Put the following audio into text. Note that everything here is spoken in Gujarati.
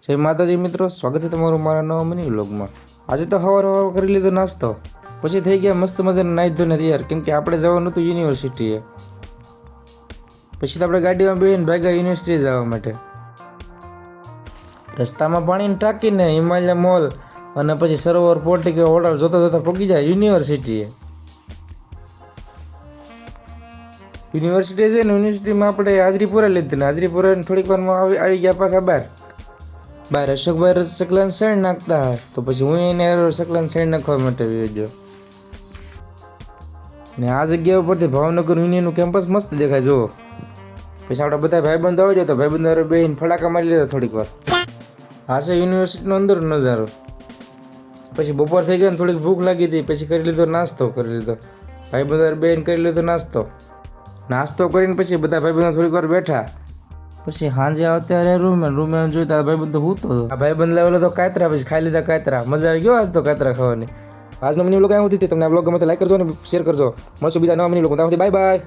જય માતાજી મિત્રો, સ્વાગત છે તમારું મારા નવા મિની વ્લોગમાં। આજે તો સવાર કરી લીધો નાસ્તો, પછી થઈ ગયા મસ્ત મજાના નાહી ધોઈને તૈયાર, કેમ કે આપણે જવાનું હતું યુનિવર્સિટીએ। પછી તો આપણે ગાડીમાં બેસીને ભાગ્યા યુનિવર્સિટી જવા માટે। રસ્તામાં પાણીની ટાંકીને હિમાલય મોલ અને પછી સરોવર પોર્ટિક હોટલ જોતા જોતા પહોંચી જાય યુનિવર્સિટીએ। યુનિવર્સિટી જઈને યુનિવર્સિટીમાં આપણે હાજરી પૂરા લીધી ને હાજરી પૂરાઈને થોડીક વારમાં આવી ગયા પાછા બહાર અશોકભાઈ સકલાન શેણ નાખતા તો પછી હું એને સકલાન શેણ નાખવા માટે ગયો ને આ જગ્યા ઉપરથી ભાવનગર યુનિયનનું કેમ્પસ મસ્ત દેખાય જુઓ। પછી આપણે બધા ભાઈબંધો આવી જતો, ભાઈબંધો બેહીને ફટાકા મારી લીધા થોડીક વાર। આ છે યુનિવર્સિટીનો અંદરનો નજારો। પછી બપોર થઈ ગયા ને થોડીક ભૂખ લાગી હતી, પછી કરી લીધો નાસ્તો ભાઈબંધો બેહીને કરી લીધો નાસ્તો કરીને પછી બધા ભાઈબંધો થોડીક વાર બેઠા। પછી સાંજે અત્યારે રૂમે જોઈતા ભાઈબંધ તો હૂતો હતો। આ ભાઈબંધ લાવેલો તો કાતરા, પછી ખાઈ લીધા કાતરા। મજા આવી ગયો આજ તો કાતરા ખાવાની। આજનો મિની વ્લોગ આવ્યો હતી, તમને આ વ્લોગ ગમે તો લાઈક કરજો અને શેર કરજો। મળશું બીજા નવા મિની વ્લોગ, બાય બાય।